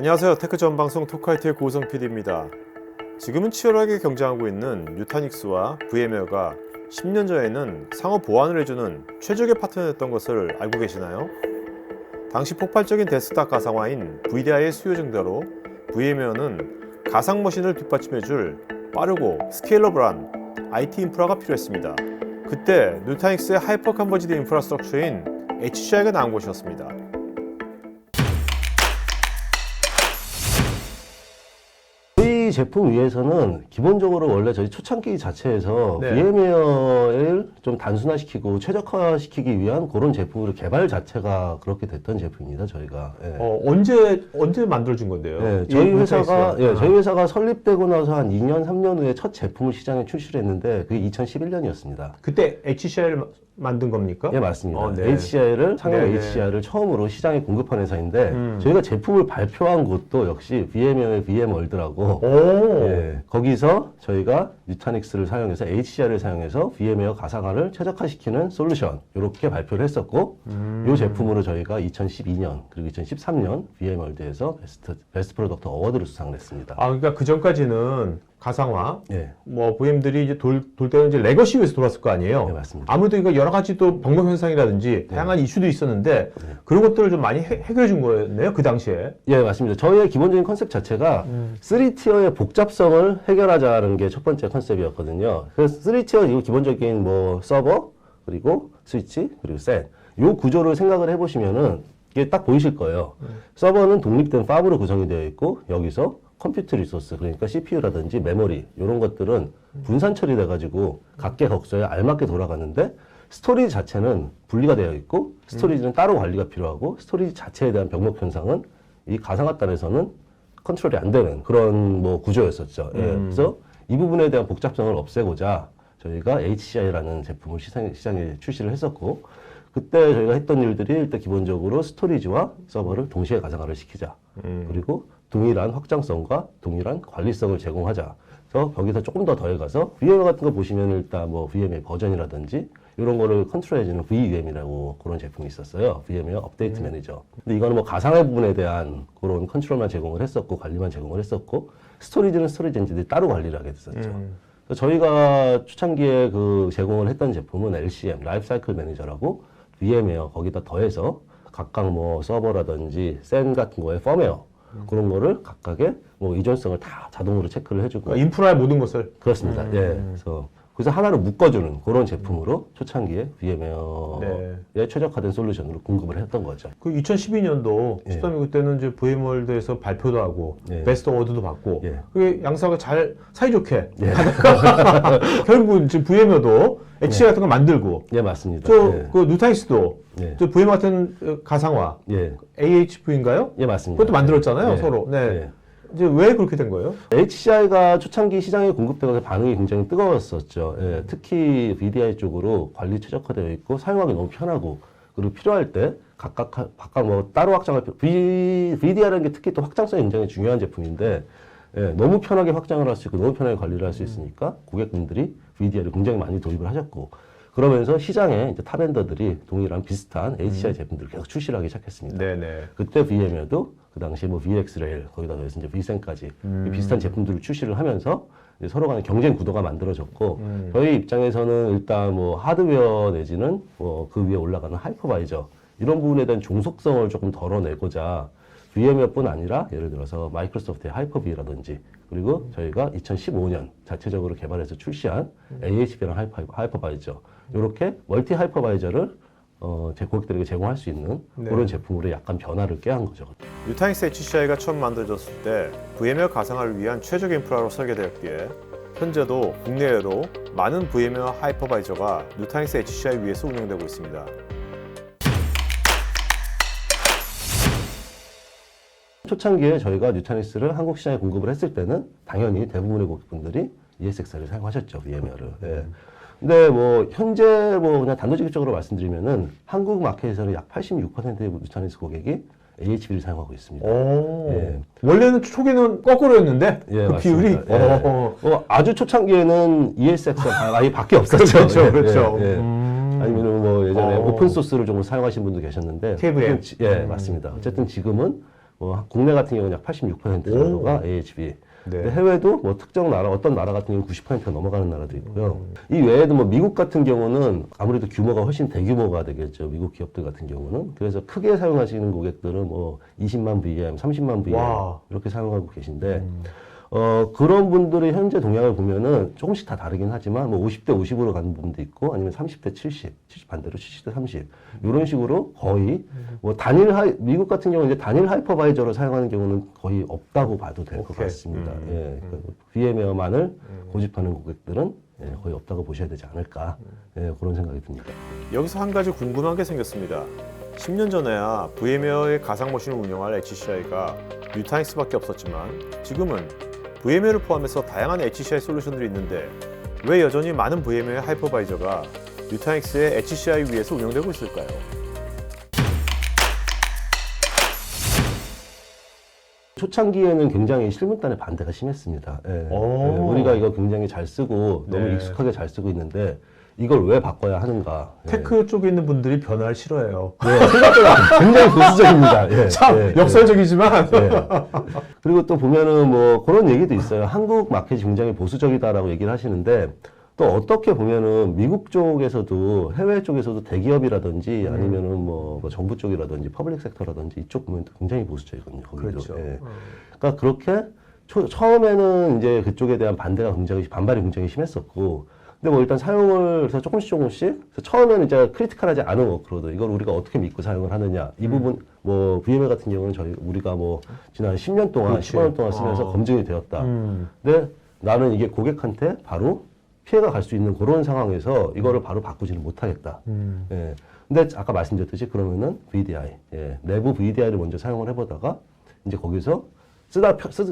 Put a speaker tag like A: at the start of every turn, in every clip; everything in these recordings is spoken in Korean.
A: 안녕하세요. 테크 전방송 토크아이티의 고우성 PD입니다. 지금은 치열하게 경쟁하고 있는 누타닉스와 VM웨어가 10년 전에는 상호 보완을 해주는 최적의 파트너였던 것을 알고 계시나요? 당시 폭발적인 데스크탑 가상화인 VDI의 수요 증대로 VM웨어는 가상 머신을 뒷받침해줄 빠르고 스케일러블한 IT 인프라가 필요했습니다. 그때 누타닉스의 하이퍼 컨버지드 인프라스트럭처인 HCI가 나온 곳이었습니다.
B: 저희 제품 위에서는 기본적으로 원래 저희 초창기 자체에서
A: 네.
B: VM웨어를 좀 단순화시키고 최적화시키기 위한 그런 제품으로 개발 자체가 그렇게 됐던 제품입니다. 저희가. 예.
A: 언제 만들어진 건데요?
B: 예,
A: 이
B: 저희 회사가
A: 누타닉스가?
B: 저희 회사가 설립되고 나서 한 2년, 3년 후에 첫 제품을 시장에 출시를 했는데 그게 2011년이었습니다.
A: 그때 HCI를 만든 겁니까?
B: 예, 맞습니다.
A: 네.
B: HCI를, 상용
A: 네네.
B: HCI를 처음으로 시장에 공급한 회사인데, 저희가 제품을 발표한 곳도 역시 VM웨어의 VM월드라고, 예, 거기서 저희가 누타닉스를 사용해서 HCI를 사용해서 VM웨어 가상화를 최적화시키는 솔루션, 이렇게 발표를 했었고, 이 제품으로 저희가 2012년, 그리고 2013년 VM월드에서 베스트 프로덕트 어워드를 수상을 했습니다.
A: 그러니까 그 전까지는 가상화,
B: 예.
A: 뭐 VM들이 이제 돌 때는 이제 레거시 위에서 돌았을 거 아니에요.
B: 네, 맞습니다.
A: 아무래도 이거 여러 가지 또 병목 현상이라든지 다양한 이슈도 있었는데 그런 것들을 좀 많이 해결해 준 거였네요, 그 당시에.
B: 예, 맞습니다. 저희의 기본적인 컨셉 자체가 3티어의 복잡성을 해결하자는 게 첫 번째 컨셉이었거든요. 그래서 3티어 이거 기본적인 뭐 서버, 그리고 스위치, 그리고 셋. 요 구조를 생각을 해보시면은 이게 딱 보이실 거예요. 서버는 독립된 팝으로 구성이 되어 있고 여기서 컴퓨터 리소스, 그러니까 CPU라든지 메모리 이런 것들은 분산 처리돼 가지고 각계각소에 알맞게 돌아가는데 스토리지 자체는 분리가 되어 있고 스토리지는 따로 관리가 필요하고 스토리지 자체에 대한 병목 현상은 이 가상화단에서는 컨트롤이 안 되는 그런 뭐 구조였었죠. 예, 그래서 이 부분에 대한 복잡성을 없애고자 저희가 HCI라는 제품을 시장에 출시를 했었고 그때 저희가 했던 일들이 일단 기본적으로 스토리지와 서버를 동시에 가상화를 시키자. 그리고 동일한 확장성과 동일한 관리성을 제공하자. 그래서 거기서 조금 더 더해가서 VMware 같은 거 보시면 일단 뭐 VMware 버전이라든지 이런 거를 컨트롤해주는 VUM이라고 그런 제품이 있었어요. VMware 업데이트 매니저. 근데 이거는 뭐 가상화 부분에 대한 그런 컨트롤만 제공을 했었고 관리만 제공을 했었고 스토리지는 스토리지 엔진들이 따로 관리를 하게 됐었죠. 그래서 저희가 초창기에 그 제공을 했던 제품은 LCM, 라이프 사이클 매니저라고 VMware 거기다 더해서 각각 뭐 서버라든지 센 같은 거에 펌웨어 그런 거를 각각의 뭐 이전성을 다 자동으로 체크를 해주고
A: 인프라의 모든 것을.
B: 그렇습니다. 예. 그래서 하나로 묶어주는 그런 제품으로 초창기에 VM웨어에 최적화된 솔루션으로 공급을 했던 거죠.
A: 그 2012년도 시점이 그때는 이제 VM월드에서 발표도 하고 베스트 어워드도 받고 그게 양사가 잘 사이좋게 하다가 결국은 지금 VM웨어도 HCI 같은 거 만들고
B: 예, 맞습니다.
A: 그 누타닉스도 저 VM 같은 가상화 AHV인가요?
B: 예, 맞습니다.
A: 그것도 만들었잖아요, 서로. 네. 이제 왜 그렇게 된 거예요?
B: HCI가 초창기 시장에 공급되면서 반응이 굉장히 뜨거웠었죠. 예, 특히 VDI 쪽으로 관리 최적화되어 있고 사용하기 너무 편하고 그리고 필요할 때 각각 뭐 따로 확장할 VDI라는 게 특히 또 확장성이 굉장히 중요한 제품인데 너무 편하게 확장을 할 수 있고 너무 편하게 관리를 할 수 있으니까 고객분들이 VDI를 굉장히 많이 도입을 하셨고 그러면서 시장에 이제 탑엔더들이 동일한 비슷한 HCI 제품들을 계속 출시를 하기 시작했습니다.
A: 네네.
B: 그때 VM웨어도 그 당시에 뭐 VxRail 거기다 더해서 이제 vSAN까지 비슷한 제품들을 출시를 하면서 이제 서로 간의 경쟁 구도가 만들어졌고 저희 입장에서는 일단 뭐 하드웨어 내지는 뭐 그 위에 올라가는 하이퍼바이저 이런 부분에 대한 종속성을 조금 덜어내고자 VM웨어뿐 아니라 예를 들어서 마이크로소프트의 하이퍼V라든지 그리고 저희가 2015년 자체적으로 개발해서 출시한 AHV랑 하이퍼바이저 이렇게 멀티 하이퍼바이저를 제 고객들에게 제공할 수 있는 그런 제품으로 약간 변화를 꾀한 거죠.
A: 누타닉스 HCI가 처음 만들어졌을 때 VM웨어 가상화를 위한 최적 인프라로 설계되었기에 현재도 국내외로 많은 VM웨어 하이퍼바이저가 누타닉스 HCI 위에서 운영되고 있습니다.
B: 초창기에 저희가 누타닉스를 한국 시장에 공급을 했을 때는 당연히 대부분의 고객분들이 ESX를 사용하셨죠, VM웨어를. 예. 근데 뭐 현재 뭐 그냥 단도직입적으로 말씀드리면은 한국 마켓에서는 약 86%의 누타닉스 고객이 AHV를 사용하고 있습니다.
A: 예. 원래는 초기는 거꾸로였는데 그 비율이
B: 아주 초창기에는 ESX가 아예 밖에 없었죠.
A: 그렇죠.
B: 아니면 뭐 예전에 오픈 소스를 좀 사용하신 분도 계셨는데
A: KVM.
B: 맞습니다. 어쨌든 지금은 국내 같은 경우는 약 86% 정도가 AHB.
A: 네.
B: 근데 해외도 뭐 특정 나라, 어떤 나라 같은 경우는 90%가 넘어가는 나라도 있고요. 이 외에도 뭐 미국 같은 경우는 아무래도 규모가 훨씬 대규모가 되겠죠. 미국 기업들 같은 경우는. 그래서 크게 사용하시는 고객들은 뭐 20만 VM, 30만 VM
A: 와.
B: 이렇게 사용하고 계신데, 그런 분들의 현재 동향을 보면은 조금씩 다 다르긴 하지만 뭐 50대 50으로 가는 부분도 있고 아니면 30대 70, 70 반대로 70대 30 이런 식으로 거의 뭐 미국 같은 경우는 이제 단일 하이퍼바이저로 사용하는 경우는 거의 없다고 봐도 될 것 같습니다. 예, VMware만을 고집하는 고객들은 예, 거의 없다고 보셔야 되지 않을까 예, 그런 생각이 듭니다.
A: 여기서 한 가지 궁금한 게 생겼습니다. 10년 전에야 VMware의 가상머신을 운영할 HCI가 뉴타닉스밖에 없었지만 지금은 VMware를 포함해서 다양한 HCI 솔루션들이 있는데 왜 여전히 많은 VMware 하이퍼바이저가 뉴타닉스의 HCI 위에서 운영되고 있을까요?
B: 초창기에는 굉장히 실무단의 반대가 심했습니다. 예. 예, 우리가 이거 굉장히 잘 쓰고 너무
A: 네.
B: 익숙하게 잘 쓰고 있는데 이걸 왜 바꿔야 하는가. 예.
A: 테크 쪽에 있는 분들이 변화를 싫어해요.
B: 네, 생각보다 굉장히 보수적입니다. 예,
A: 참
B: 예,
A: 역설적이지만
B: 예. 그리고 또 보면은 뭐 그런 얘기도 있어요. 한국 마켓이 굉장히 보수적이다라고 얘기를 하시는데 또 어떻게 보면은 미국 쪽에서도 해외 쪽에서도 대기업이라든지 아니면은 뭐 정부 쪽이라든지 퍼블릭 섹터라든지 이쪽 보면 굉장히 보수적이거든요. 거기도.
A: 그렇죠.
B: 예. 그러니까 그렇게 처음에는 이제 그쪽에 대한 반발이 굉장히 심했었고 근데 뭐 일단 사용을 해서 조금씩 그래서 처음에는 이제 크리티컬하지 않은 워크로드 이걸 우리가 어떻게 믿고 사용을 하느냐 이 부분 뭐 VMware 같은 경우는 우리가 뭐 지난 10년 동안
A: 그렇지.
B: 15년 동안 쓰면서 검증이 되었다. 근데 나는 이게 고객한테 바로 피해가 갈 수 있는 그런 상황에서 이거를 바로 바꾸지는 못하겠다. 예. 근데 아까 말씀드렸듯이 그러면은 VDI, 예. 내부 VDI를 먼저 사용을 해보다가 이제 거기서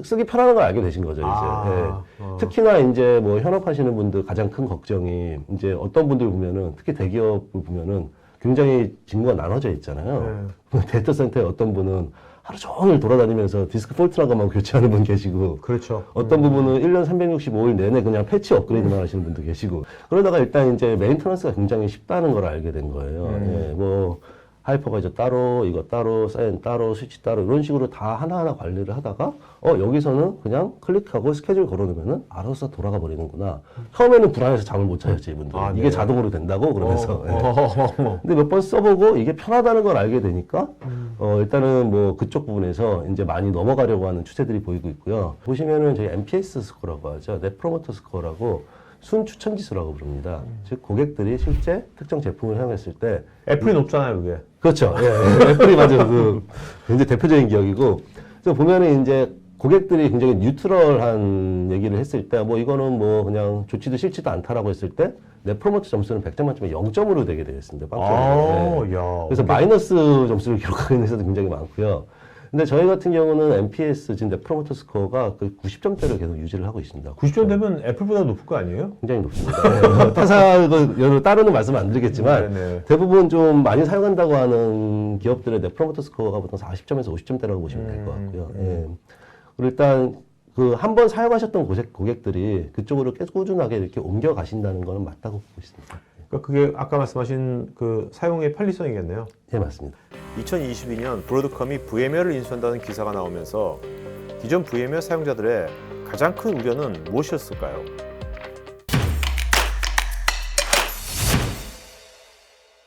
B: 쓰기 편안한 걸 알게 되신 거죠, 이제. 예. 특히나 이제 뭐 현업하시는 분들 가장 큰 걱정이 이제 어떤 분들 보면은 특히 대기업을 보면은 굉장히 직무가 나눠져 있잖아요. 데이터 센터에 어떤 분은 하루 종일 돌아다니면서 디스크 폴트난 것만 교체하는 분 계시고
A: 그렇죠.
B: 어떤 부분은 1년 365일 내내 그냥 패치 업그레이드만 하시는 분도 계시고 그러다가 일단 이제 메인터넌스가 굉장히 쉽다는 걸 알게 된 거예요. 예, 뭐 하이퍼바이저 따로 이거 따로 센 따로 스위치 따로 이런 식으로 다 하나하나 관리를 하다가 여기서는 그냥 클릭하고 스케줄 걸어놓으면은 알아서 돌아가 버리는구나. 처음에는 불안해서 잠을 못 자였지 이분들.
A: 아, 네.
B: 이게 자동으로 된다고 그러면서. 예. 근데 몇 번 써보고 이게 편하다는 걸 알게 되니까 일단은 뭐 그쪽 부분에서 이제 많이 넘어가려고 하는 추세들이 보이고 있고요. 보시면은 저희 NPS 스코어라고 하죠. 넷 프로모터 스코어라고 순 추천 지수라고 부릅니다. 즉 고객들이 실제 특정 제품을 사용했을 때
A: 애플이 높잖아요, 그게.
B: 그렇죠. 예, 애플이 맞아요. 그 굉장히 대표적인 기억이고. 그래서 보면은 이제 고객들이 굉장히 뉴트럴한 얘기를 했을 때, 뭐 이거는 뭐 그냥 좋지도 싫지도 않다라고 했을 때, 내 프로모트 점수는 100점 만점에 0점으로 되게 되겠습니다. 빵점으로.
A: 야.
B: 그래서 마이너스 점수를 기록하는 회사도 굉장히 많고요. 근데 저희 같은 경우는 NPS, 지금 내 프로모터 스코어가 그 90점대를 계속 유지를 하고 있습니다.
A: 90점 되면 애플보다 높을 거 아니에요?
B: 굉장히 높습니다. 네. 타사, 여러 따로는 말씀 안 드리겠지만,
A: 네네.
B: 대부분 좀 많이 사용한다고 하는 기업들의 내 프로모터 스코어가 보통 40점에서 50점대라고 보시면 될 것 같고요. 예. 그리고 일단, 한 번 사용하셨던 고객들이 그쪽으로 계속 꾸준하게 이렇게 옮겨 가신다는 거는 맞다고 보고 있습니다.
A: 그러니까 그게 아까 말씀하신 그 사용의 편리성이겠네요.
B: 네, 맞습니다.
A: 2022년 브로드컴이 VMware를 인수한다는 기사가 나오면서 기존 VMware 사용자들의 가장 큰 우려는 무엇이었을까요?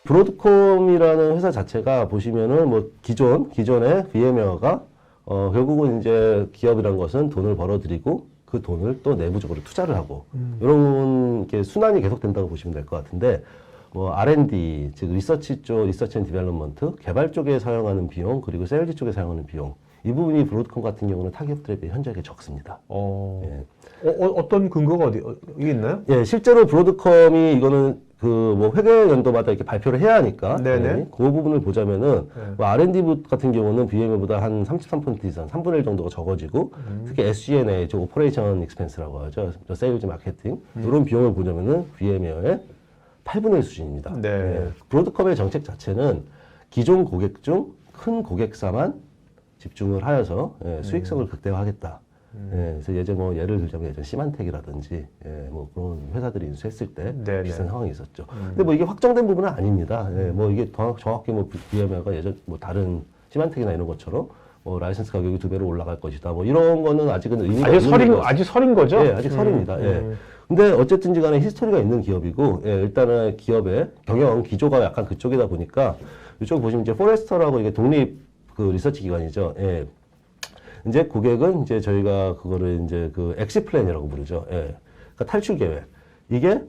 B: 브로드콤이라는 회사 자체가 보시면은 뭐 기존의 VMware가 결국은 이제 기업이란 것은 돈을 벌어들이고 그 돈을 또 내부적으로 투자를 하고 이런 게 순환이 계속된다고 보시면 될 것 같은데 뭐 R&D 즉 리서치 앤 디벨롭먼트 개발 쪽에 사용하는 비용 그리고 세일즈 쪽에 사용하는 비용 이 부분이 브로드컴 같은 경우는 타기업들에 비해 현저하게 적습니다. 예.
A: 어떤 근거가 이게 있나요?
B: 예, 실제로 브로드컴이 이거는 그 뭐 회계 연도마다 이렇게 발표를 해야 하니까
A: 네네.
B: 예, 그 부분을 보자면은 뭐 R&D 부 같은 경우는 VMware보다 한 33% 이상, 3분의 1 정도가 적어지고 특히 SG&A, 저 오퍼레이션 익스펜스라고 하죠. 저 세일즈 마케팅 이런 비용을 보자면은 VMware의 8분의 1 수준입니다.
A: 네.
B: 예, 브로드컴의 정책 자체는 기존 고객 중 큰 고객사만 집중을 하여서 수익성을 극대화하겠다. 그래서 예전 뭐 예를 들자면 예전 시만텍이라든지 뭐 그런 회사들이 인수했을 때
A: 네네.
B: 비슷한 상황이 있었죠. 근데 뭐 이게 확정된 부분은 아닙니다. 뭐 이게 정확히 뭐 VMware가 예전 뭐 다른 시만텍이나 이런 것처럼 라이선스 가격이 2배로 올라갈 것이다. 뭐 이런 거는 아직은 의미가
C: 아직 설인 거죠?
B: 예, 아직 설입니다. 예. 근데 어쨌든지 간에 히스토리가 있는 기업이고, 예, 일단은 기업의 경영 기조가 약간 그쪽이다 보니까, 이쪽 보시면 이제 포레스터라고 이게 독립 그 리서치 기관이죠. 예. 이제 고객은 이제 저희가 그거를 이제 그 엑시 플랜이라고 부르죠. 예. 그러니까 탈출 계획. 이게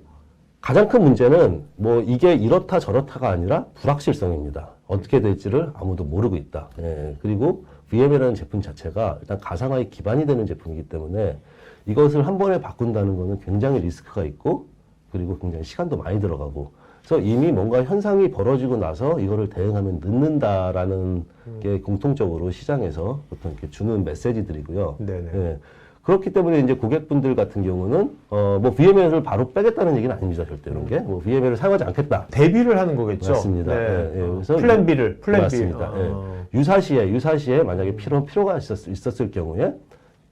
B: 가장 큰 문제는 뭐 이게 이렇다 저렇다가 아니라 불확실성입니다. 어떻게 될지를 아무도 모르고 있다. 예. 그리고 VM이라는 제품 자체가 일단 가상화에 기반이 되는 제품이기 때문에 이것을 한 번에 바꾼다는 것은 굉장히 리스크가 있고 그리고 굉장히 시간도 많이 들어가고 그래서 이미 뭔가 현상이 벌어지고 나서 이거를 대응하면 늦는다라는 게 공통적으로 시장에서 보통 이렇게 주는 메시지들이고요.
A: 네네.
B: 예. 그렇기 때문에 이제 고객분들 같은 경우는 뭐 VMware를 바로 빼겠다는 얘기는 아닙니다. 절대 이런 게. 뭐 VMware를 사용하지 않겠다.
A: 대비를 하는 거겠죠.
B: 맞습니다.
A: 네.
B: 예, 예. 그래서
A: 플랜 B를 플랜 B.
B: 맞습니다. 예. 유사시에 만약에 필요가 있었을 경우에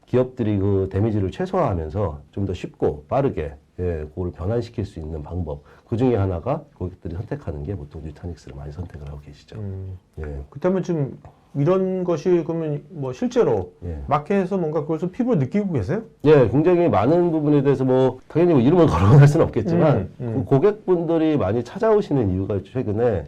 B: 기업들이 그 데미지를 최소화하면서 좀 더 쉽고 빠르게 예, 그걸 변환시킬 수 있는 방법. 그 중에 하나가 고객들이 선택하는 게 보통 뉴타닉스를 많이 선택을 하고 계시죠. 예.
A: 그렇다면 좀 이런 것이 그러면 뭐 실제로
B: 예.
A: 마켓에서 뭔가 그걸 좀 피부로 느끼고 계세요?
B: 예, 굉장히 많은 부분에 대해서 뭐 당연히 뭐 이름을 거론할 수는 없겠지만 그 고객분들이 많이 찾아오시는 이유가 최근에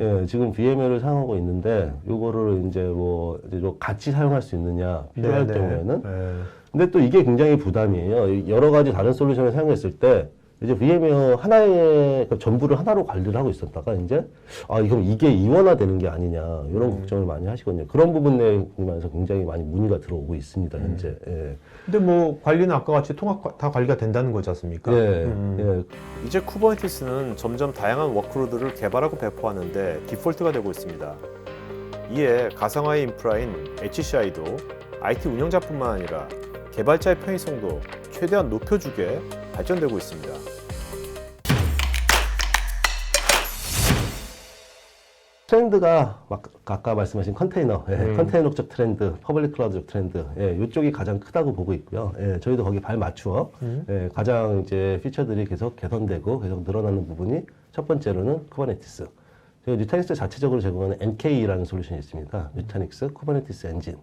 B: 예, 지금 VMware를 사용하고 있는데 요거를 이제 뭐 이제 좀 같이 사용할 수 있느냐 필요할
A: 네, 네.
B: 경우에는
A: 네.
B: 근데 또 이게 굉장히 부담이에요. 여러 가지 다른 솔루션을 사용했을 때 이제 VMware 하나의 그 전부를 하나로 관리를 하고 있었다가 이제 그럼 이게 이원화되는 게 아니냐 이런 걱정을 많이 하시거든요. 그런 부분에 관해서 굉장히 많이 문의가 들어오고 있습니다. 현재. 예.
A: 근데 뭐 관리는 아까 같이 통합 다 관리가 된다는 거지 않습니까?
B: 예. 예.
A: 이제 쿠버네티스는 점점 다양한 워크로드를 개발하고 배포하는데 디폴트가 되고 있습니다. 이에 가상화의 인프라인 HCI도 IT 운영자뿐만 아니라 개발자의 편의성도 최대한 높여주게 발전되고 있습니다.
B: 트렌드가 아까 말씀하신 컨테이너, 컨테이너적 트렌드, 퍼블릭 클라우드적 트렌드, 이쪽이 가장 크다고 보고 있고요. 저희도 거기 발 맞추어 가장 이제 피처들이 계속 개선되고 계속 늘어나는 부분이 첫 번째로는 쿠버네티스. 저희 뉴타닉스 자체적으로 제공하는 NK라는 솔루션이 있습니다. 뉴타닉스 쿠버네티스 엔진.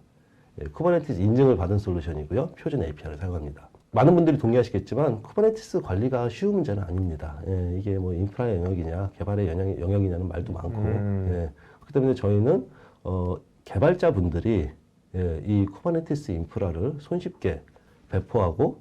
B: 쿠버네티스 인증을 받은 솔루션이고요. 표준 API를 사용합니다. 많은 분들이 동의하시겠지만 쿠버네티스 관리가 쉬운 문제는 아닙니다. 이게 뭐 인프라의 영역이냐 개발의 영역이냐는 말도 많고 그렇기 때문에 저희는 개발자분들이 이 쿠버네티스 인프라를 손쉽게 배포하고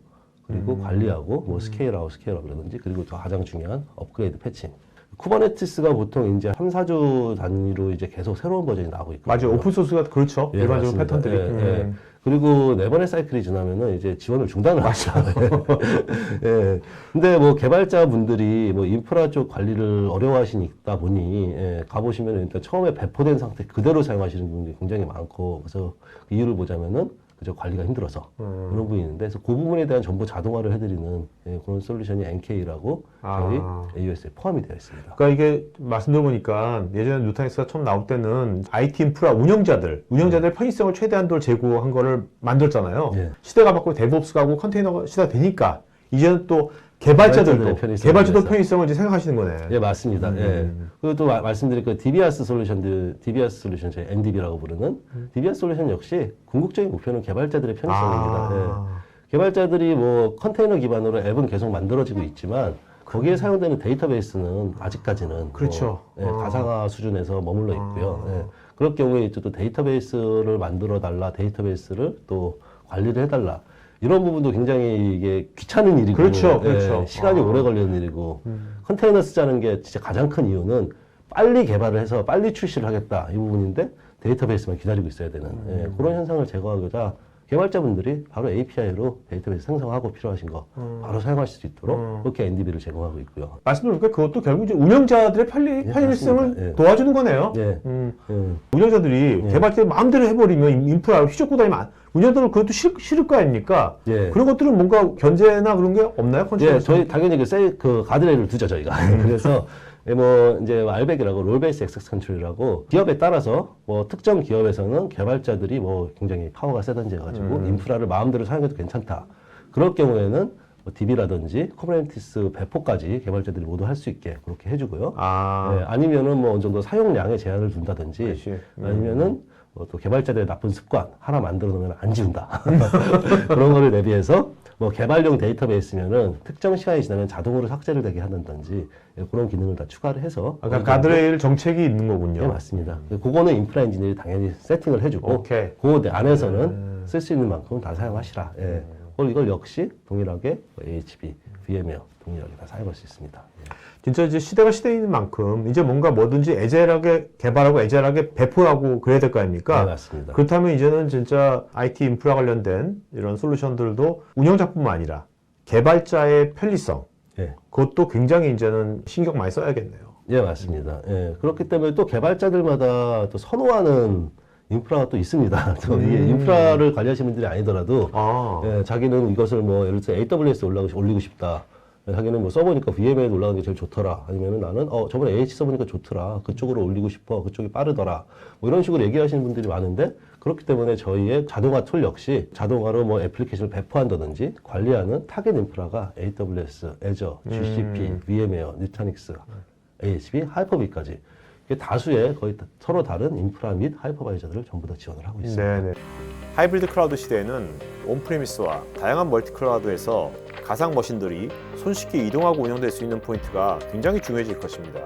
B: 그리고 관리하고 뭐 스케일업이라든지 그리고 또 가장 중요한 업그레이드 패칭. 쿠버네티스가 보통 이제 3, 4주 단위로 이제 계속 새로운 버전이 나오고 있거든요.
A: 맞아요. 오픈소스가 그렇죠. 일반적으로
B: 맞습니다.
A: 패턴들이.
B: 그리고 네 번의 사이클이 지나면은 이제 지원을 중단을 하죠. 근데 뭐 개발자분들이 뭐 인프라 쪽 관리를 어려워하시다 보니 가보시면은 일단 처음에 배포된 상태 그대로 사용하시는 분들이 굉장히 많고 그래서 그 이유를 보자면은 그저 관리가 힘들어서 그런 부분이 있는데 그래서 그 부분에 대한 전부 자동화를 해드리는 그런 솔루션이 NK라고 저희 AOS에 포함이 되어 있습니다.
A: 그러니까 이게 말씀 들어보니까 예전에 뉴타닉스가 처음 나올 때는 IT 인프라 운영자들 편의성을 최대한도로 제고한 거를 만들었잖아요.
B: 예.
A: 시대가 바뀌고 데브옵스 가고 컨테이너 시대가 되니까 이제는 또 개발자들도 편의성을 이제 생각하시는 거네.
B: 예, 맞습니다. 그리고 또 말씀드릴 그 DBaaS 솔루션 저희 NDB라고 부르는 DBaaS 솔루션 역시 궁극적인 목표는 개발자들의 편의성입니다. 개발자들이 뭐 컨테이너 기반으로 앱은 계속 만들어지고 있지만 거기에 사용되는 데이터베이스는 아직까지는
A: 그렇죠.
B: 가상화 수준에서 머물러 있고요. 그럴 경우에 또 데이터베이스를 만들어 달라, 데이터베이스를 또 관리를 해달라. 이런 부분도 굉장히 이게 귀찮은 일이고
A: 그렇죠.
B: 시간이 오래 걸리는 일이고 컨테이너 쓰자는 게 진짜 가장 큰 이유는 빨리 개발을 해서 빨리 출시를 하겠다 이 부분인데 데이터베이스만 기다리고 있어야 되는 그런 현상을 제거하고자 개발자분들이 바로 API로 데이터베이스 생성하고 필요하신 거 바로 사용하실 수 있도록 그렇게 NDB를 제공하고 있고요.
A: 말씀드리니까 그것도 결국 이제 운영자들의 편의성을 도와주는 거네요. 운영자들이 개발자들이 마음대로 해버리면 인프라를 휘젓고 다니면 운영자들은 그것도 싫을 거 아닙니까? 그런 것들은 뭔가 견제나 그런 게 없나요?
B: 저희 당연히 그 가드레일을 두죠 저희가. 그래서 뭐 이제 알백이라고 롤베이스 액세스 컨트롤이라고 기업에 따라서 뭐 특정 기업에서는 개발자들이 뭐 굉장히 파워가 세단지 해가지고 인프라를 마음대로 사용해도 괜찮다. 그럴 경우에는 뭐 DB라든지 쿠버네티스 배포까지 개발자들이 모두 할 수 있게 그렇게 해주고요. 아니면은 뭐 어느 정도 사용량에 제한을 둔다든지 아니면은 또 개발자들의 나쁜 습관 하나 만들어 놓으면 안 지운다. 그런 거를 대비해서 뭐 개발용 데이터베이스면은 특정 시간이 지나면 자동으로 삭제를 되게 한다든지 그런 기능을 다 추가를 해서
A: 아까 가드레일 정책이 있는 거군요.
B: 네, 맞습니다. 그거는 인프라 엔지니어이 당연히 세팅을 해주고
A: 오케이.
B: 그 안에서는 쓸 수 있는 만큼 다 사용하시라. 예. 이걸 역시 동일하게 AHB, VM웨어 동일하게 다 사용할 수 있습니다.
A: 진짜 이제 시대가 시대인 만큼 이제 뭔가 뭐든지 애절하게 개발하고 애절하게 배포하고 그래야 될 거 아닙니까?
B: 네, 맞습니다.
A: 그렇다면 이제는 진짜 IT 인프라 관련된 이런 솔루션들도 운영자뿐만 아니라 개발자의 편리성,
B: 예.
A: 그것도 굉장히 이제는 신경 많이 써야겠네요.
B: 예, 맞습니다. 예. 그렇기 때문에 또 개발자들마다 또 선호하는 인프라가 또 있습니다. 또 이게 인프라를 관리하시는 분들이 아니더라도 예, 자기는 이것을 뭐 예를 들어 AWS 올리고 싶다. 자기는 뭐 써보니까 VM에 올라가는 게 제일 좋더라. 아니면은 나는 저번에 AH 써보니까 좋더라. 그쪽으로 올리고 싶어. 그쪽이 빠르더라. 뭐 이런 식으로 얘기하시는 분들이 많은데 그렇기 때문에 저희의 자동화 툴 역시 자동화로 뭐 애플리케이션을 배포한다든지 관리하는 타겟 인프라가 AWS, Azure, GCP, VM웨어, 누타닉스, AHB, 하이퍼비까지 다수의 거의 서로 다른 인프라 및 하이퍼바이저들을 전부 다 지원을 하고 있습니다.
A: 네네. 하이브리드 클라우드 시대에는 온프리미스와 다양한 멀티 클라우드에서 가상 머신들이 손쉽게 이동하고 운영될 수 있는 포인트가 굉장히 중요해질 것입니다.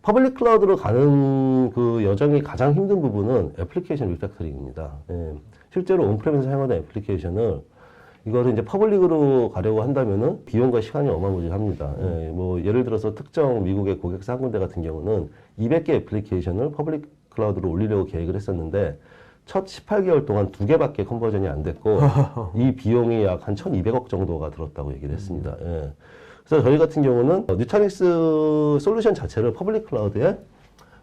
B: 퍼블릭 클라우드로 가는 그 여정이 가장 힘든 부분은 애플리케이션 리팩터링입니다. 예. 실제로 온프레미에서 사용하는 애플리케이션을 이거를 이제 퍼블릭으로 가려고 한다면은 비용과 시간이 어마무지합니다. 예. 뭐 예를 들어서 특정 미국의 고객사 한 군데 같은 경우는 200개 애플리케이션을 퍼블릭 클라우드로 올리려고 계획을 했었는데 첫 18개월 동안 2개밖에 컨버전이 안 됐고 이 비용이 약 한 1,200억 정도가 들었다고 얘기를 했습니다. 예. 그래서 저희 같은 경우는 누타닉스 솔루션 자체를 퍼블릭 클라우드에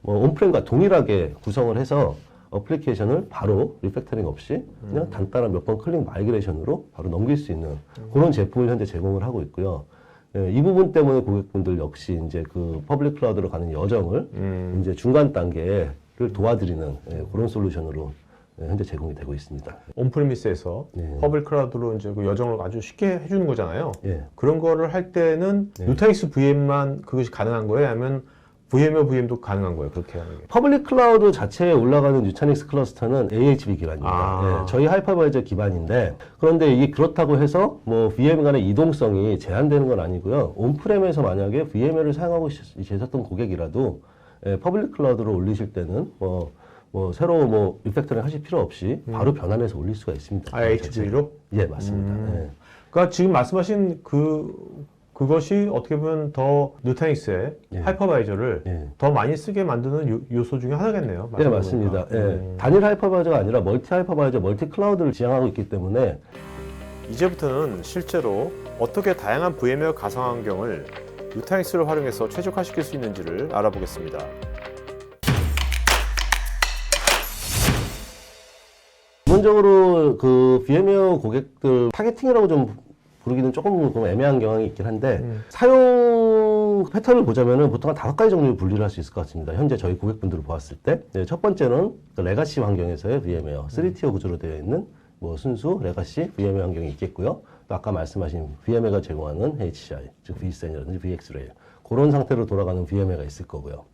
B: 뭐 온프렘과 동일하게 구성을 해서 어플리케이션을 바로 리팩터링 없이 그냥 간단한 몇 번 클릭 마이그레이션으로 바로 넘길 수 있는 그런 제품을 현재 제공을 하고 있고요. 예, 이 부분 때문에 고객분들 역시 이제 그 퍼블릭 클라우드로 가는 여정을 이제 중간 단계를 도와드리는 그런 솔루션으로 현재 제공이 되고 있습니다.
A: 온프리미스에서
B: 네.
A: 퍼블릭 클라우드로 이제 그 여정을 아주 쉽게 해주는 거잖아요.
B: 예.
A: 그런 거를 할 때는 누타닉스 VM만 그것이 가능한 거예요? 아니면 VM웨어 VM도 가능한 거예요? 그렇게 하는 게?
B: 퍼블릭 클라우드 자체에 올라가는 누타닉스 클러스터는 AHB 기반입니다. 예, 저희 하이퍼바이저 기반인데 그런데 이게 그렇다고 해서 뭐 VM 간의 이동성이 제한되는 건 아니고요. 온프렘에서 만약에 VM웨어를 사용하고 계셨던 고객이라도 퍼블릭 클라우드로 올리실 때는 뭐 새로 뭐 리팩터링 하실 필요 없이 바로 변환해서 올릴 수가 있습니다.
A: HB로?
B: 예, 맞습니다. 예.
A: 그러니까 지금 말씀하신 그것이 어떻게 보면 더 누타닉스의 하이퍼바이저를 더 많이 쓰게 만드는 요소 중에 하나겠네요.
B: 네, 맞습니다. 단일 하이퍼바이저가 아니라 멀티 하이퍼바이저, 멀티 클라우드를 지향하고 있기 때문에
A: 이제부터는 실제로 어떻게 다양한 VM웨어 가상 환경을 누타닉스를 활용해서 최적화시킬 수 있는지를 알아보겠습니다.
B: 기본적으로 그 VM웨어 고객들 타겟팅이라고 좀 부르기는 조금 애매한 경향이 있긴 한데 사용 패턴을 보자면은 보통 한 5가지 정도로 분리를 할 수 있을 것 같습니다. 현재 저희 고객분들을 보았을 때 첫 번째는 그 레가시 환경에서의 VM웨어 3티어 구조로 되어 있는 뭐 순수 레가시 VM웨어 환경이 있겠고요. 또 아까 말씀하신 VM웨어가 제공하는 HCI 즉 vSAN이라든지 VxRail 그런 상태로 돌아가는 VM웨어가 있을 거고요.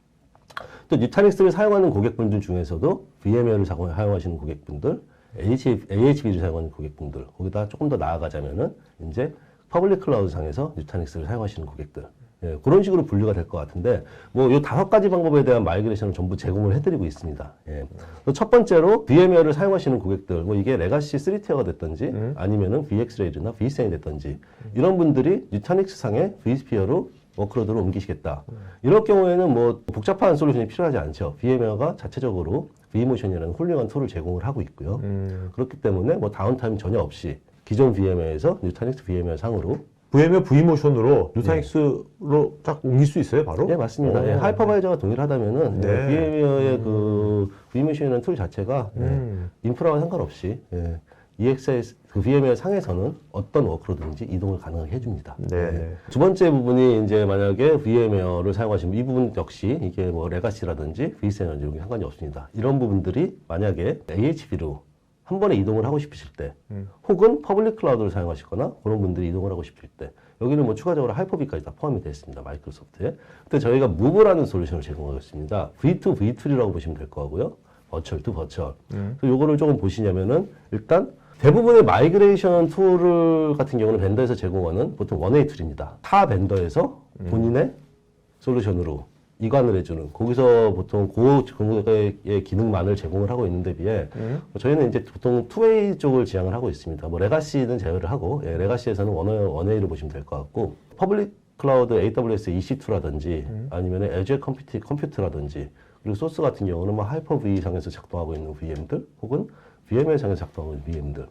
B: 또 누타닉스를 사용하는 고객분들 중에서도 VM웨어를 사용하시는 고객분들 AHB를 사용하는 고객분들, 거기다 조금 더 나아가자면은, 이제, 퍼블릭 클라우드 상에서 누타닉스를 사용하시는 고객들. 예, 그런 식으로 분류가 될 것 같은데, 뭐, 요 5가지 방법에 대한 마이그레이션을 전부 제공을 해드리고 있습니다. 예. 첫 번째로, VM웨어를 사용하시는 고객들, 뭐, 이게 레가시 3티어가 됐든지, 아니면은 VxRail이나 vSAN이 됐든지, 이런 분들이 누타닉스 상의 vSphere로 워크로드로 옮기시겠다. 이럴 경우에는 뭐 복잡한 솔루션이 필요하지 않죠. VM웨어가 자체적으로 vMotion이라는 훌륭한 툴을 제공을 하고 있고요. 그렇기 때문에 뭐 다운타임 전혀 없이 기존 VM웨어에서 누타닉스 VM웨어 상으로
A: VM웨어 vMotion으로 누타닉스로 쫙 옮길 수 있어요, 바로?
B: 네, 맞습니다. 예, 하이퍼바이저가 동일하다면은 VM웨어의 그 vMotion이라는 툴 자체가 인프라와 상관없이 EXS 그 VM웨어 상에서는 어떤 워크로든지 이동을 가능하게 해줍니다.
A: 네.
B: 두 번째 부분이 이제 만약에 VM웨어를 사용하시면 이 부분 역시 이게 뭐 레가시라든지 vSAN 이런 게 상관이 없습니다. 이런 부분들이 만약에 AHB로 한 번에 이동을 하고 싶으실 때, 혹은 퍼블릭 클라우드를 사용하시거나 그런 분들이 이동을 하고 싶을 때, 여기는 뭐 추가적으로 하이퍼V까지 다 포함이 되어 있습니다. 마이크로소프트에. 근데 저희가 무브라는 솔루션을 제공하고 있습니다. V2, V2라고 보시면 될 거고요. 버추얼 투 버추얼. 요거를 조금 보시냐면은 일단 대부분의 마이그레이션 툴 같은 경우는 벤더에서 제공하는 보통 원웨이 툴입니다. 타 벤더에서 본인의 솔루션으로 이관을 해주는 거기서 보통 고정도의 기능만을 제공을 하고 있는데 비해 저희는 이제 보통 투웨이 쪽을 지향을 하고 있습니다. 뭐 레가시는 제외를 하고 레가시에서는 원웨이를 보시면 될 것 같고 퍼블릭 클라우드 AWS EC2라든지 아니면 애주어 컴퓨트라든지 그리고 소스 같은 경우는 뭐 하이퍼V 상에서 작동하고 있는 VM들 혹은 VMware 상에서 작동하고 있는 VM들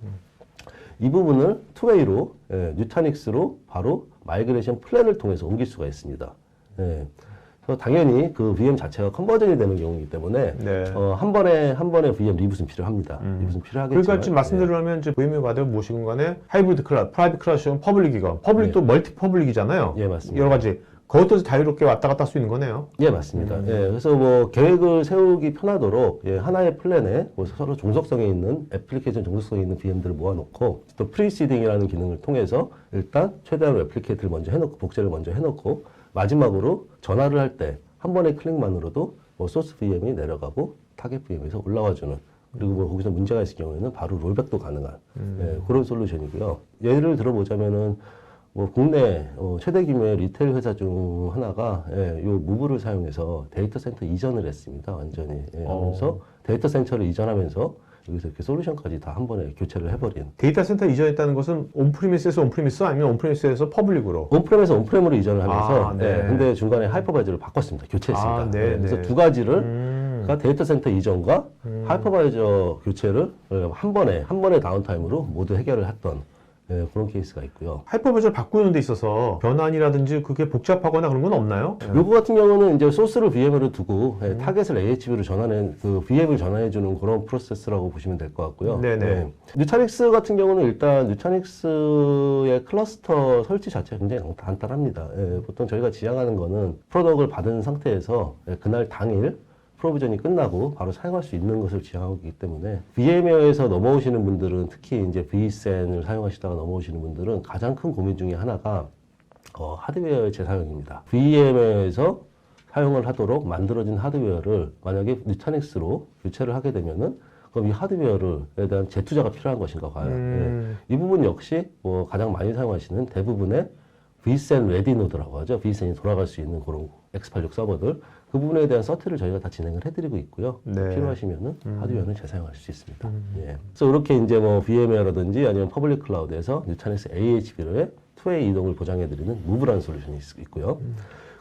B: 이 부분을 투웨이로 뉴타닉스로 바로 마이그레이션 플랜을 통해서 옮길 수가 있습니다. 그래서 당연히 그 VM 자체가 컨버전이 되는 경우이기 때문에
A: 네.
B: 한 번에 VM 리부트는 필요합니다. 리부트는 필요하겠지만
A: 그러니까 지금 말씀드리려면 이제 VMware 받으면 무엇이건 간에 하이브리드 클라우드, 프라이빗 클라우드는 퍼블릭이건 퍼블릭도 멀티 퍼블릭이잖아요.
B: 예, 맞습니다.
A: 여러 가지 그것도 자유롭게 왔다 갔다 할 수 있는 거네요.
B: 예, 맞습니다. 예, 그래서 뭐 계획을 세우기 편하도록 하나의 플랜에 뭐 서로 종속성이 있는 애플리케이션 종속성이 있는 VM들을 모아놓고 또 프리시딩이라는 기능을 통해서 일단 최대한 애플리케이트를 먼저 해놓고 복제를 먼저 해놓고 마지막으로 전화를 할 때 한 번의 클릭만으로도 뭐 소스 VM이 내려가고 타겟 VM에서 올라와주는 그리고 뭐 거기서 문제가 있을 경우에는 바로 롤백도 가능한 그런 솔루션이고요. 예를 들어보자면은 뭐 국내 최대 규모의 리테일 회사 중 하나가 요 무브를 사용해서 데이터 센터 이전을 했습니다. 완전히 하면서 데이터 센터를 이전하면서 여기서 이렇게 솔루션까지 다 한 번에 교체를 해버린.
A: 데이터 센터 이전했다는 것은 온프리미스에서 온프리미스 아니면 온프리미스에서 퍼블릭으로?
B: 온프렘에서 온프렘으로 이전을 하면서
A: 네.
B: 근데 중간에 하이퍼바이저를 바꿨습니다. 교체했습니다.
A: 네,
B: 그래서
A: 네.
B: 두 가지를 그러니까 데이터 센터 이전과 하이퍼바이저 교체를 한 번에 다운타임으로 모두 해결을 했던 그런 케이스가 있고요.
A: 하이퍼바이저를 바꾸는 데 있어서 변환이라든지 그게 복잡하거나 그런 건 없나요?
B: 요거 같은 경우는 이제 소스를 VM으로 두고 타겟을 AHV로 전환해 VM을 전환해주는 그런 프로세스라고 보시면 될 것 같고요.
A: 네네.
B: 뉴타닉스 같은 경우는 일단 뉴타닉스의 클러스터 설치 자체가 굉장히 간단합니다. 보통 저희가 지향하는 거는 프로덕을 받은 상태에서 그날 당일 프로비전이 끝나고 바로 사용할 수 있는 것을 지향하고 있기 때문에 VMware에서 넘어오시는 분들은 특히 이제 vSAN을 사용하시다가 넘어오시는 분들은 가장 큰 고민 중에 하나가 하드웨어의 재사용입니다. VMware에서 사용을 하도록 만들어진 하드웨어를 만약에 뉴타닉스로 교체를 하게 되면은 그럼 이 하드웨어에 대한 재투자가 필요한 것인가 과연. 이 부분 역시 뭐 가장 많이 사용하시는 대부분의 vSAN 레디 노드라고 하죠. vSAN이 돌아갈 수 있는 그런 X86 서버들 그 부분에 대한 서트를 저희가 다 진행을 해드리고 있고요.
A: 네.
B: 필요하시면은 하드웨어는 재사용하실 수 있습니다. 예. 그래서 이렇게 이제 뭐 VMware라든지 아니면 퍼블릭 클라우드에서 뉴타닉스 AHV로의 투웨이 이동을 보장해드리는 무브라는 솔루션이 있고요.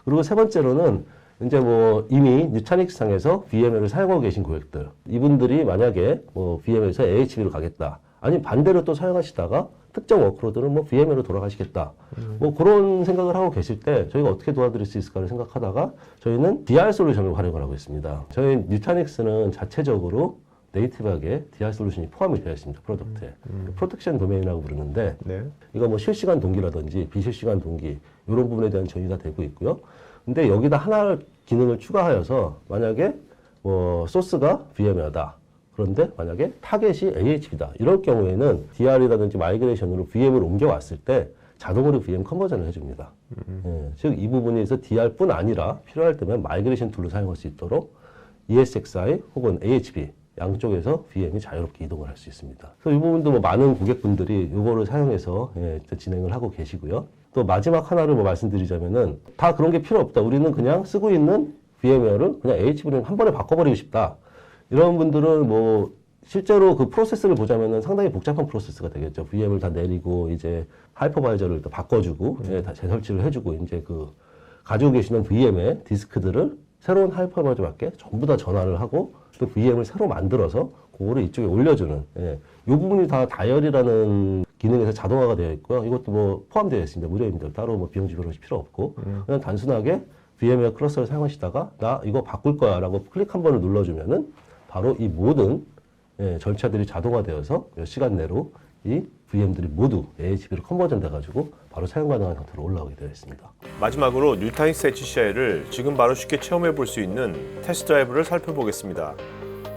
B: 그리고 세 번째로는 이제 뭐 이미 뉴타닉스 상에서 VMware를 사용하고 계신 고객들 이분들이 만약에 뭐 VMware에서 AHV로 가겠다. 아니면 반대로 또 사용하시다가 특정 워크로드는 뭐 VMware로 돌아가시겠다. 뭐 그런 생각을 하고 계실 때 저희가 어떻게 도와드릴 수 있을까를 생각하다가 저희는 DR 솔루션을 활용을 하고 있습니다. 저희 뉴타닉스는 자체적으로 네이티브하게 DR 솔루션이 포함이 되어 있습니다. 프로덕트에. 프로텍션 도메인이라고 부르는데
A: 네.
B: 이거 뭐 실시간 동기라든지 비실시간 동기 이런 부분에 대한 정의가 되고 있고요. 근데 여기다 하나 기능을 추가하여서 만약에 뭐 소스가 VMware다. 그런데 만약에 타겟이 AHV다. 이럴 경우에는 DR이라든지 마이그레이션으로 VM을 옮겨왔을 때 자동으로 VM 컨버전을 해줍니다. 즉 이 부분에서 DR뿐 아니라 필요할 때면 마이그레이션 툴로 사용할 수 있도록 ESXi 혹은 AHV 양쪽에서 VM이 자유롭게 이동을 할 수 있습니다. 그래서 이 부분도 뭐 많은 고객분들이 이거를 사용해서 진행을 하고 계시고요. 또 마지막 하나를 뭐 말씀드리자면은 다 그런 게 필요 없다. 우리는 그냥 쓰고 있는 VMware를 그냥 AHV를 한 번에 바꿔버리고 싶다. 이런 분들은 뭐 실제로 그 프로세스를 보자면은 상당히 복잡한 프로세스가 되겠죠. VM을 다 내리고 이제 하이퍼바이저를 또 바꿔주고 다 재설치를 해주고 이제 그 가지고 계시는 VM의 디스크들을 새로운 하이퍼바이저 맞게 전부 다 전환을 하고 또 VM을 새로 만들어서 그거를 이쪽에 올려주는 이 부분이 다 다이얼이라는 기능에서 자동화가 되어 있고요. 이것도 뭐 포함되어 있습니다. 무료입니다. 따로 뭐 비용 지불하실 필요 없고 그냥 단순하게 VMware 클러스터를 사용하시다가 나 이거 바꿀 거야 라고 클릭 한 번을 눌러주면은 바로 이 모든 절차들이 자동화되어서 몇 시간 내로 이 VM들이 모두 AHV로 컨버전 돼가지고 바로 사용 가능한 상태로 올라오게 되어 있습니다.
A: 마지막으로 뉴타닉스 HCI를 지금 바로 쉽게 체험해 볼 수 있는 테스트 드라이브를 살펴보겠습니다.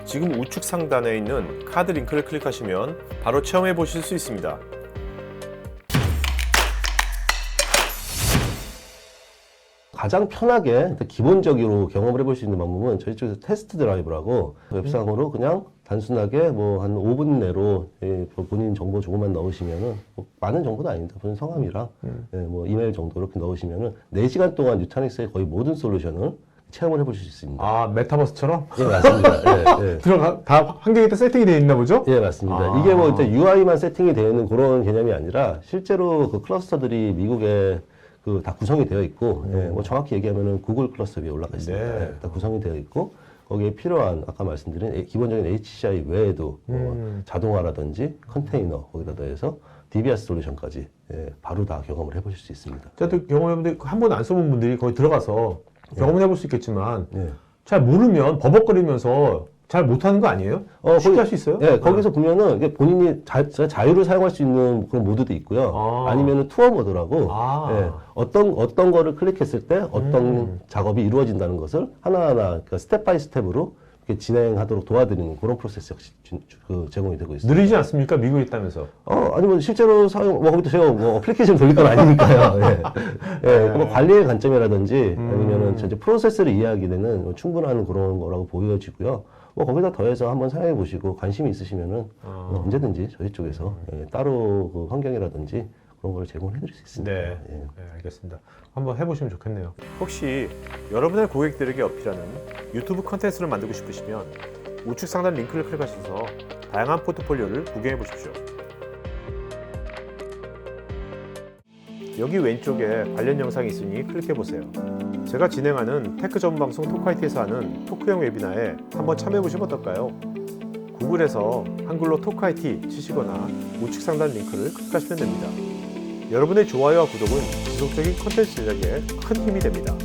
A: 지금 우측 상단에 있는 카드 링크를 클릭하시면 바로 체험해 보실 수 있습니다.
B: 가장 편하게 일단 기본적으로 경험을 해볼 수 있는 방법은 저희 쪽에서 테스트 드라이브라고 웹상으로 그냥 단순하게 뭐 한 5분 내로 본인 정보 조금만 넣으시면은 뭐 많은 정보도 아닙니다. 본인 성함이랑 뭐 이메일 정도 이렇게 넣으시면은 4시간 동안 뉴타닉스의 거의 모든 솔루션을 체험을 해보실 수 있습니다.
A: 아, 메타버스처럼?
B: 예, 맞습니다. 예, 예.
A: 다 환경이 다 세팅이 되어 있나 보죠?
B: 예, 맞습니다.
A: 아.
B: 이게 뭐 일단 UI만 세팅이 되어 있는 그런 개념이 아니라 실제로 그 클러스터들이 미국에 그 다 구성이 되어 있고, 예, 뭐 정확히 얘기하면은 구글 클러스터 위에 올라가 있습니다.
A: 네.
B: 예, 다 구성이 되어 있고, 거기에 필요한 아까 말씀드린 기본적인 HCI 외에도 자동화라든지 컨테이너 거기다 더해서 DBS 솔루션까지 바로 다 경험을 해보실 수 있습니다.
A: 저도 경험해봤는데 한 번도 안 써본 분들이 거기 들어가서 경험을 해볼 수 있겠지만
B: 예.
A: 잘 모르면 버벅거리면서 잘 못하는 거 아니에요? 쉽게 할 수 있어요?
B: 예, 거기서 보면은 이게 본인이 자유를 사용할 수 있는 그런 모드도 있고요. 아니면은 투어 모드라고 예, 어떤 거를 클릭했을 때 어떤 작업이 이루어진다는 것을 하나하나 그러니까 스텝 바이 스텝으로 이렇게 진행하도록 도와드리는 그런 프로세스 역시 제공이 되고 있습니다.
A: 느리지 않습니까? 미국에 있다면서.
B: 아니면 실제로 뭐 거기도 제가 뭐 어플리케이션 돌릴 건 아니니까요. 예. 예, 뭐 관리의 관점이라든지 아니면은 전체 프로세스를 이해하게 되는 뭐 충분한 그런 거라고 보여지고요. 뭐 거기다 더해서 한번 사용해 보시고 관심이 있으시면은 뭐 언제든지 저희 쪽에서 따로 그 환경이라든지 그런 걸 제공해 드릴 수 있습니다.
A: 네.
B: 예.
A: 네, 알겠습니다. 한번 해보시면 좋겠네요. 혹시 여러분의 고객들에게 어필하는 유튜브 컨텐츠를 만들고 싶으시면 우측 상단 링크를 클릭하셔서 다양한 포트폴리오를 구경해 보십시오. 여기 왼쪽에 관련 영상이 있으니 클릭해 보세요. 제가 진행하는 테크 전문 방송 토크IT에서 하는 토크형 웨비나에 한번 참여해 보시면 어떨까요? 구글에서 한글로 토크IT 치시거나 우측 상단 링크를 클릭하시면 됩니다. 여러분의 좋아요와 구독은 지속적인 컨텐츠 제작에 큰 힘이 됩니다.